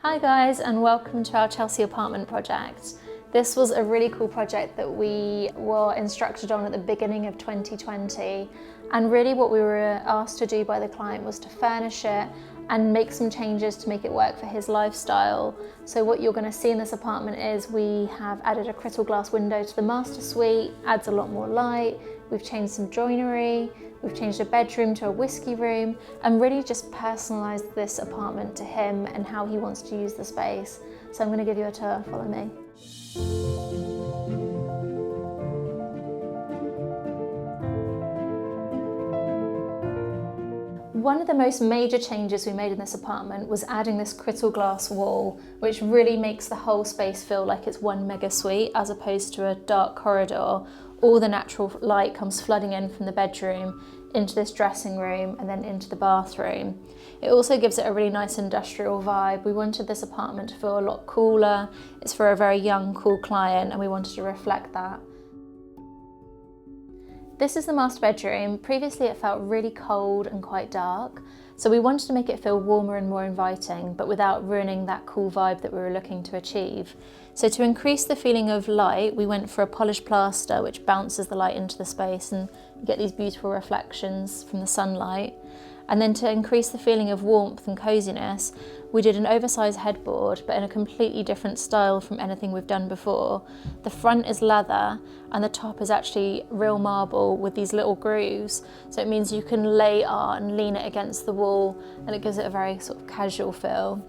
Hi guys, and welcome to our Chelsea apartment project. This was a really cool project that we were instructed on at the beginning of 2020, and really what we were asked to do by the client was to furnish it and make some changes to make it work for his lifestyle. So what you're going to see in this apartment is we have added a crystal glass window to the master suite, adds a lot more light, we've changed some joinery, we've changed a bedroom to a whiskey room, and really just personalised this apartment to him and how he wants to use the space. So I'm going to give you a tour, follow me. One of the most major changes we made in this apartment was adding this crystal glass wall, which really makes the whole space feel like it's one mega suite as opposed to a dark corridor. All the natural light comes flooding in from the bedroom into this dressing room and then into the bathroom. It also gives it a really nice industrial vibe. We wanted this apartment to feel a lot cooler. It's for a very young, cool client, and we wanted to reflect that. This is the master bedroom. Previously it felt really cold and quite dark, so we wanted to make it feel warmer and more inviting, but without ruining that cool vibe that we were looking to achieve. So to increase the feeling of light, we went for a polished plaster which bounces the light into the space, and you get these beautiful reflections from the sunlight. And then to increase the feeling of warmth and coziness, we did an oversized headboard, but in a completely different style from anything we've done before. The front is leather and the top is actually real marble with these little grooves. So it means you can lay art and lean it against the wall, and it gives it a very sort of casual feel.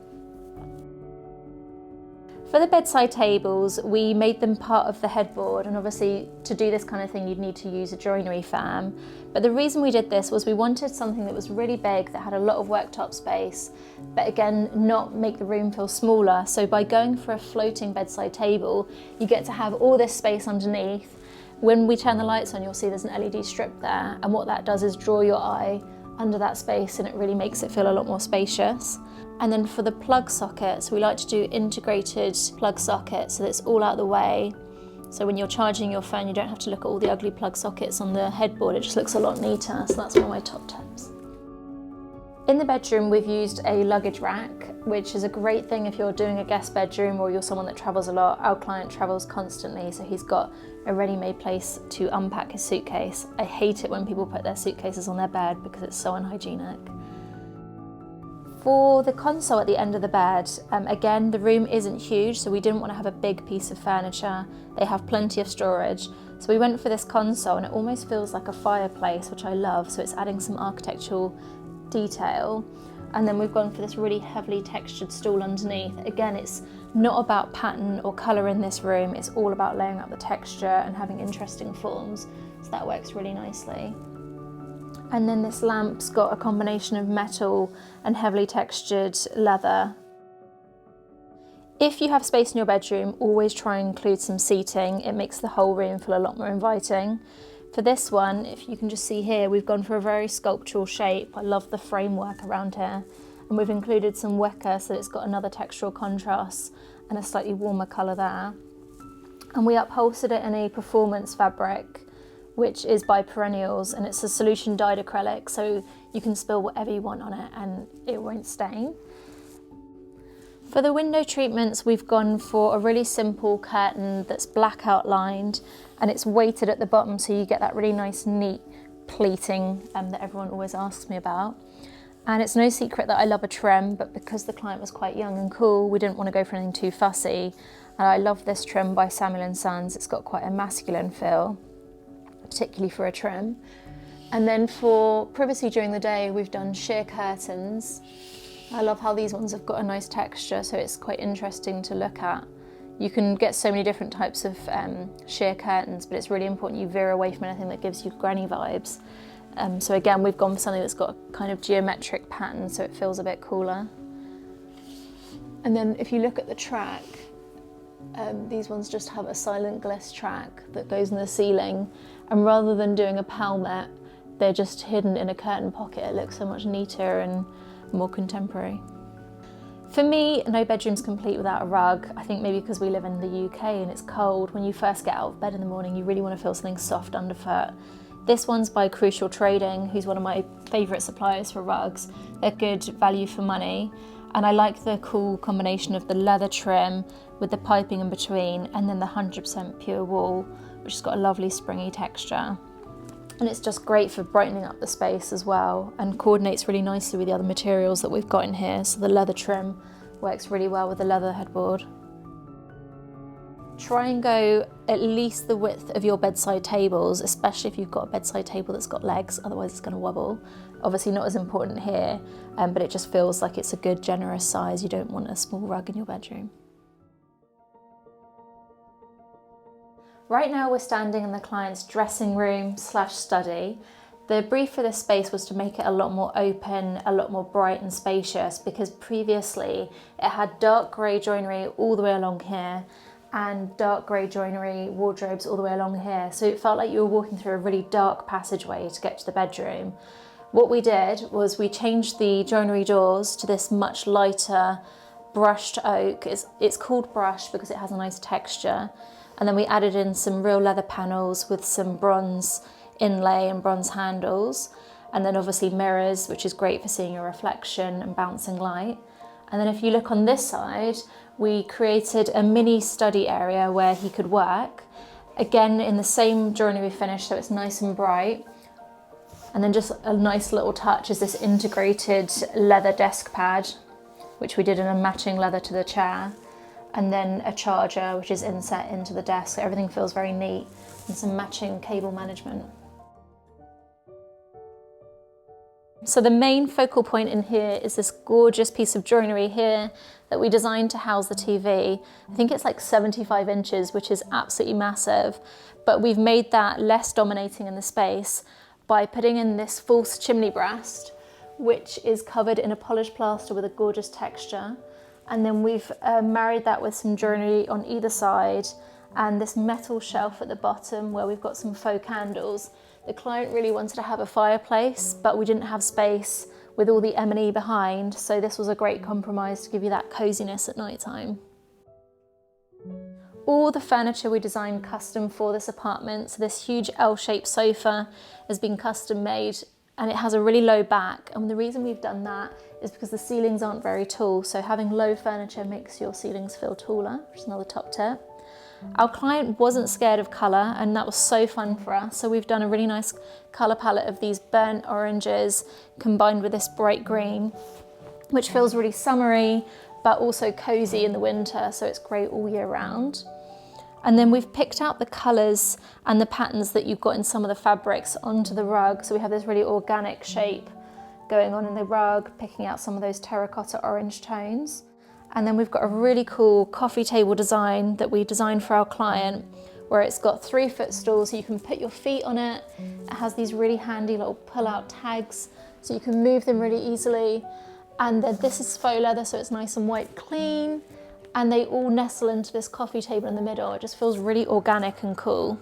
For the bedside tables, we made them part of the headboard, and obviously to do this kind of thing you'd need to use a joinery firm. But the reason we did this was we wanted something that was really big, that had a lot of worktop space, but again, not make the room feel smaller. So by going for a floating bedside table, you get to have all this space underneath. When we turn the lights on, you'll see there's an LED strip there, and what that does is draw your eye under that space, and it really makes it feel a lot more spacious. And then for the plug sockets, we like to do integrated plug sockets so that it's all out of the way. So when you're charging your phone, you don't have to look at all the ugly plug sockets on the headboard, it just looks a lot neater. So that's one of my top tips. In the bedroom, we've used a luggage rack, which is a great thing if you're doing a guest bedroom or you're someone that travels a lot. Our client travels constantly, so he's got a ready-made place to unpack his suitcase. I hate it when people put their suitcases on their bed because it's so unhygienic. For the console at the end of the bed, again, the room isn't huge, so we didn't want to have a big piece of furniture. They have plenty of storage. So we went for this console, and it almost feels like a fireplace, which I love, so it's adding some architectural detail. And then we've gone for this really heavily textured stool underneath. Again, it's not about pattern or colour in this room, it's all about laying out the texture and having interesting forms, so that works really nicely. And then this lamp's got a combination of metal and heavily textured leather. If you have space in your bedroom, always try and include some seating. It makes the whole room feel a lot more inviting. For this one, if you can just see here, we've gone for a very sculptural shape. I love the framework around here. And we've included some wicker so that it's got another textural contrast and a slightly warmer colour there. And we upholstered it in a performance fabric, which is by Perennials, and it's a solution dyed acrylic, so you can spill whatever you want on it and it won't stain. For the window treatments, we've gone for a really simple curtain that's black outlined, and it's weighted at the bottom, so you get that really nice neat pleating that everyone always asks me about. And it's no secret that I love a trim, but because the client was quite young and cool, we didn't want to go for anything too fussy. And I love this trim by Samuel & Sons. It's got quite a masculine feel, particularly for a trim. And then for privacy during the day, we've done sheer curtains. I love how these ones have got a nice texture, so it's quite interesting to look at. You can get so many different types of sheer curtains, but it's really important you veer away from anything that gives you granny vibes. So again, we've gone for something that's got a kind of geometric pattern, so it feels a bit cooler. And then if you look at the track, these ones just have a silent gliss track that goes in the ceiling, and rather than doing a palmet, they're just hidden in a curtain pocket. It looks so much neater and more contemporary. For me, no bedroom's complete without a rug. I think maybe because we live in the UK and it's cold, when you first get out of bed in the morning, you really want to feel something soft underfoot. This one's by Crucial Trading, who's one of my favourite suppliers for rugs. They're good value for money. And I like the cool combination of the leather trim with the piping in between, and then the 100% pure wool, which has got a lovely springy texture. And it's just great for brightening up the space as well, and coordinates really nicely with the other materials that we've got in here. So the leather trim works really well with the leather headboard. Try and go at least the width of your bedside tables, especially if you've got a bedside table that's got legs, otherwise it's going to wobble. Obviously not as important here, but it just feels like it's a good generous size. You don't want a small rug in your bedroom. Right now we're standing in the client's dressing room / study. The brief for this space was to make it a lot more open, a lot more bright and spacious, because previously it had dark grey joinery all the way along here and dark grey joinery wardrobes all the way along here. So it felt like you were walking through a really dark passageway to get to the bedroom. What we did was we changed the joinery doors to this much lighter brushed oak. It's called brush because it has a nice texture. And then we added in some real leather panels with some bronze inlay and bronze handles. And then obviously mirrors, which is great for seeing your reflection and bouncing light. And then if you look on this side, we created a mini study area where he could work. Again, in the same joinery finish, so it's nice and bright. And then just a nice little touch is this integrated leather desk pad, which we did in a matching leather to the chair. And then a charger, which is inset into the desk, so everything feels very neat, and some matching cable management. So the main focal point in here is this gorgeous piece of joinery here that we designed to house the TV. I think it's like 75 inches, which is absolutely massive, but we've made that less dominating in the space by putting in this false chimney breast, which is covered in a polished plaster with a gorgeous texture. And then we've married that with some joinery on either side and this metal shelf at the bottom where we've got some faux candles. The client really wanted to have a fireplace, but we didn't have space with all the M&E behind, so this was a great compromise to give you that coziness at night time. All the furniture we designed custom for this apartment, so this huge L-shaped sofa has been custom made, and it has a really low back, and the reason we've done that is because the ceilings aren't very tall, so having low furniture makes your ceilings feel taller, which is another top tip. Our client wasn't scared of colour, and that was so fun for us, so we've done a really nice colour palette of these burnt oranges combined with this bright green, which feels really summery but also cosy in the winter, so it's great all year round. And then we've picked out the colours and the patterns that you've got in some of the fabrics onto the rug, so we have this really organic shape going on in the rug, picking out some of those terracotta orange tones. And then we've got a really cool coffee table design that we designed for our client, where it's got 3 footstools, so you can put your feet on it. It has these really handy little pull-out tags, so you can move them really easily. And then this is faux leather, so it's nice and white clean. And they all nestle into this coffee table in the middle. It just feels really organic and cool.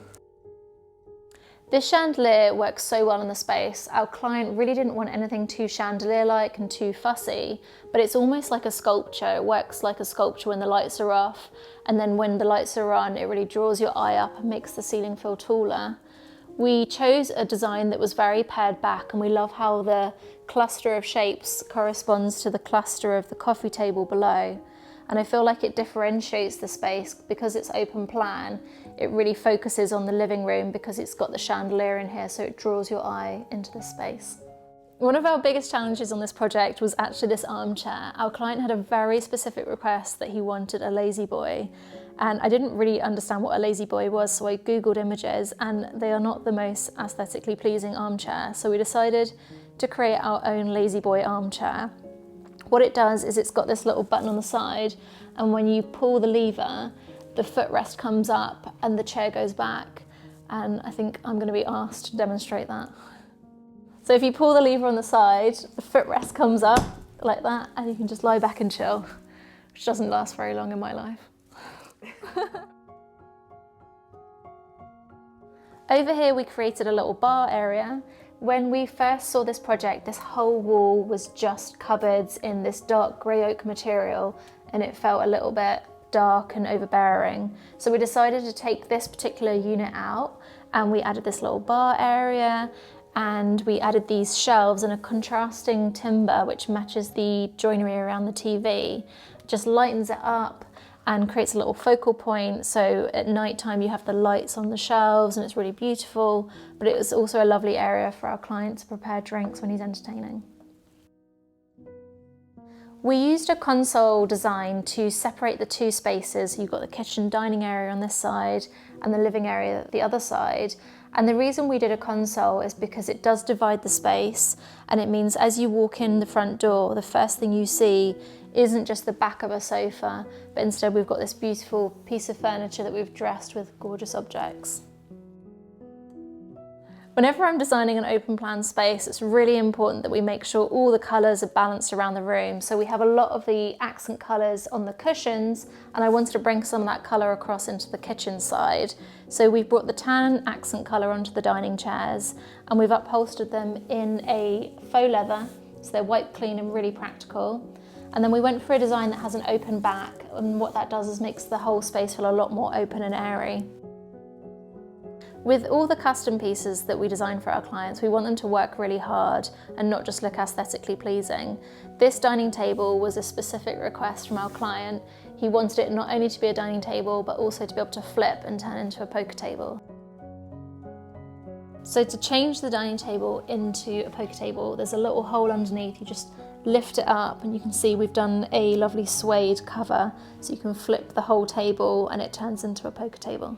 This chandelier works so well in the space. Our client really didn't want anything too chandelier-like and too fussy, but it's almost like a sculpture. It works like a sculpture when the lights are off, and then when the lights are on, it really draws your eye up and makes the ceiling feel taller. We chose a design that was very pared back, and we love how the cluster of shapes corresponds to the cluster of the coffee table below. And I feel like it differentiates the space because it's open plan. It really focuses on the living room because it's got the chandelier in here, so it draws your eye into the space. One of our biggest challenges on this project was actually this armchair. Our client had a very specific request that he wanted a lazy boy, and I didn't really understand what a lazy boy was, so I googled images, and they are not the most aesthetically pleasing armchair, so we decided to create our own lazy boy armchair. What it does is it's got this little button on the side, and when you pull the lever, the footrest comes up and the chair goes back, and I think I'm going to be asked to demonstrate that. So if you pull the lever on the side, the footrest comes up like that, and you can just lie back and chill, which doesn't last very long in my life. Over here we created a little bar area. When we first saw this project, this whole wall was just cupboards in this dark grey oak material, and it felt a little bit dark and overbearing. So we decided to take this particular unit out, and we added this little bar area, and we added these shelves and a contrasting timber which matches the joinery around the TV. Just lightens it up and creates a little focal point, so at night time you have the lights on the shelves and it's really beautiful, but it was also a lovely area for our client to prepare drinks when he's entertaining. We used a console design to separate the two spaces. You've got the kitchen dining area on this side and the living area at the other side. And the reason we did a console is because it does divide the space, and it means as you walk in the front door, the first thing you see isn't just the back of a sofa, but instead we've got this beautiful piece of furniture that we've dressed with gorgeous objects. Whenever I'm designing an open plan space, it's really important that we make sure all the colours are balanced around the room. So we have a lot of the accent colours on the cushions, and I wanted to bring some of that colour across into the kitchen side. So we've brought the tan accent colour onto the dining chairs, and we've upholstered them in a faux leather, so they're wipe clean and really practical. And then we went for a design that has an open back, and what that does is makes the whole space feel a lot more open and airy. With all the custom pieces that we design for our clients, we want them to work really hard and not just look aesthetically pleasing. This dining table was a specific request from our client. He wanted it not only to be a dining table, but also to be able to flip and turn into a poker table. So to change the dining table into a poker table, there's a little hole underneath. You just lift it up and you can see we've done a lovely suede cover, so you can flip the whole table and it turns into a poker table.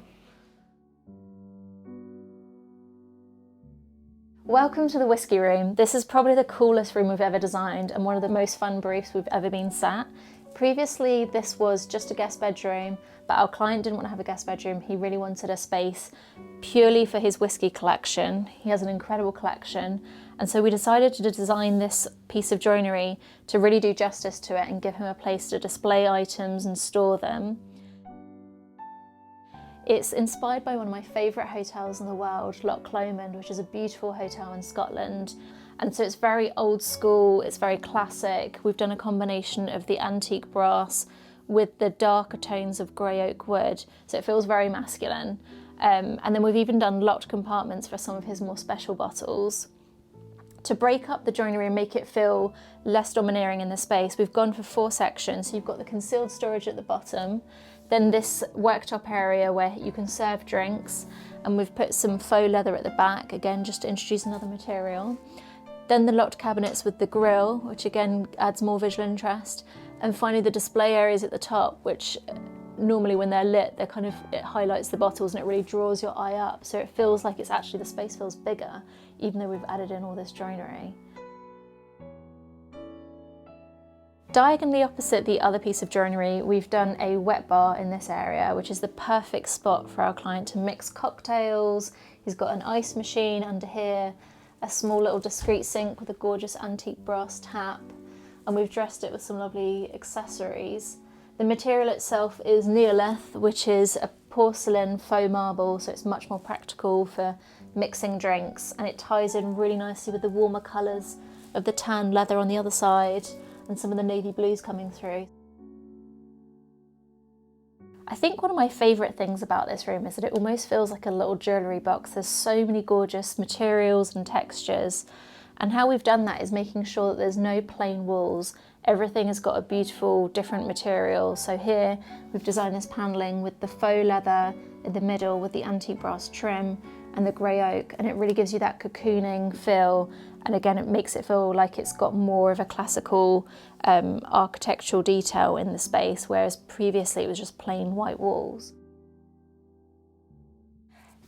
Welcome to the whiskey room. This is probably the coolest room we've ever designed and one of the most fun briefs we've ever been sat. Previously, this was just a guest bedroom, but our client didn't want to have a guest bedroom. He really wanted a space purely for his whiskey collection. He has an incredible collection, and so we decided to design this piece of joinery to really do justice to it and give him a place to display items and store them. It's inspired by one of my favourite hotels in the world, Loch Lomond, which is a beautiful hotel in Scotland. And so it's very old school, it's very classic. We've done a combination of the antique brass with the darker tones of grey oak wood, so it feels very masculine. And then we've even done locked compartments for some of his more special bottles. To break up the joinery and make it feel less domineering in the space, we've gone for 4 sections. So you've got the concealed storage at the bottom, then this worktop area where you can serve drinks, and we've put some faux leather at the back, again just to introduce another material. Then the locked cabinets with the grille, which again adds more visual interest. And finally the display areas at the top, which normally when they're lit, it highlights the bottles and it really draws your eye up. So it feels like it's actually, the space feels bigger, even though we've added in all this joinery. Diagonally opposite the other piece of joinery, we've done a wet bar in this area, which is the perfect spot for our client to mix cocktails. He's got an ice machine under here, a small little discreet sink with a gorgeous antique brass tap, and we've dressed it with some lovely accessories. The material itself is neolith, which is a porcelain faux marble, so it's much more practical for mixing drinks, and it ties in really nicely with the warmer colours of the tan leather on the other side and some of the navy blues coming through. I think one of my favourite things about this room is that it almost feels like a little jewellery box. There's so many gorgeous materials and textures, and how we've done that is making sure that there's no plain walls. Everything has got a beautiful different material. So here we've designed this panelling with the faux leather in the middle with the antique brass trim and the grey oak, and it really gives you that cocooning feel, and again it makes it feel like it's got more of a classical architectural detail in the space, whereas previously it was just plain white walls.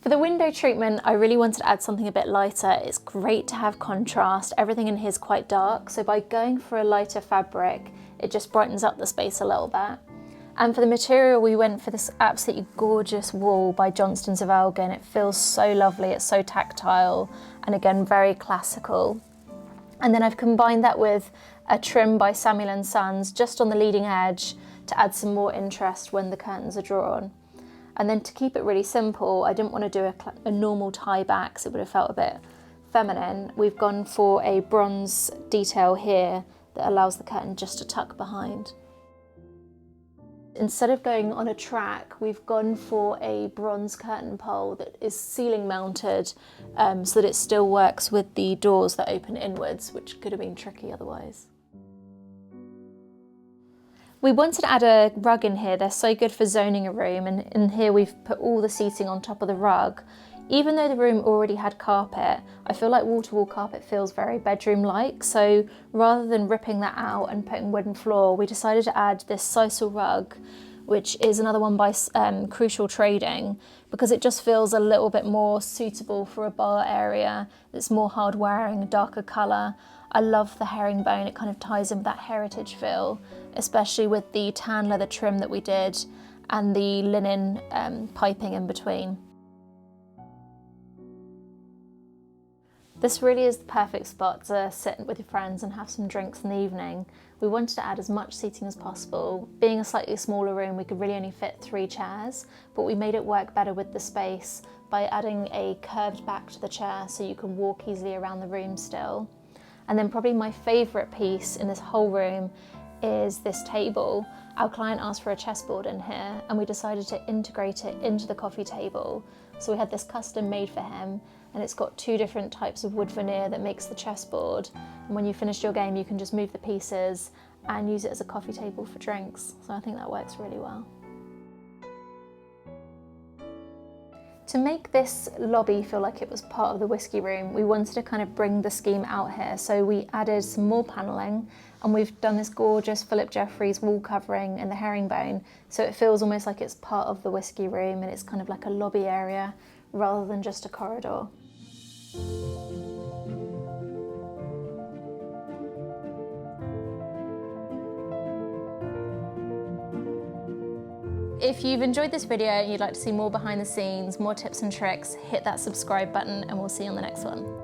For the window treatment, I really wanted to add something a bit lighter. It's great to have contrast. Everything in here is quite dark, so by going for a lighter fabric, it just brightens up the space a little bit. And for the material, we went for this absolutely gorgeous wool by Johnston's of Elgin. It feels so lovely, it's so tactile, and again, very classical. And then I've combined that with a trim by Samuel & Sons, just on the leading edge, to add some more interest when the curtains are drawn. And then to keep it really simple, I didn't want to do a normal tie back, so it would have felt a bit feminine. We've gone for a bronze detail here that allows the curtain just to tuck behind. instead of going on a track, we've gone for a bronze curtain pole that is ceiling mounted, so that it still works with the doors that open inwards, which could have been tricky otherwise. We wanted to add a rug in here. They're so good for zoning a room, and in here we've put all the seating on top of the rug. Even though the room already had carpet, I feel like wall-to-wall carpet feels very bedroom-like, so rather than ripping that out and putting wooden floor, we decided to add this sisal rug, which is another one by Crucial Trading, because it just feels a little bit more suitable for a bar area. It's more hard-wearing, darker colour. I love the herringbone, it kind of ties in with that heritage feel, especially with the tan leather trim that we did and the linen piping in between. This really is the perfect spot to sit with your friends and have some drinks in the evening. We wanted to add as much seating as possible. Being a slightly smaller room, we could really only fit 3 chairs, but we made it work better with the space by adding a curved back to the chair so you can walk easily around the room still. And then probably my favourite piece in this whole room is this table. Our client asked for a chessboard in here, and we decided to integrate it into the coffee table. So we had this custom made for him, and it's got 2 different types of wood veneer that makes the chessboard. And when you finish your game, you can just move the pieces and use it as a coffee table for drinks. So I think that works really well. To make this lobby feel like it was part of the whiskey room, we wanted to kind of bring the scheme out here. So we added some more panelling, and we've done this gorgeous Philip Jeffries wall covering in the herringbone. So it feels almost like it's part of the whiskey room, and it's kind of like a lobby area rather than just a corridor. If you've enjoyed this video and you'd like to see more behind the scenes, more tips and tricks, hit that subscribe button, and we'll see you on the next one.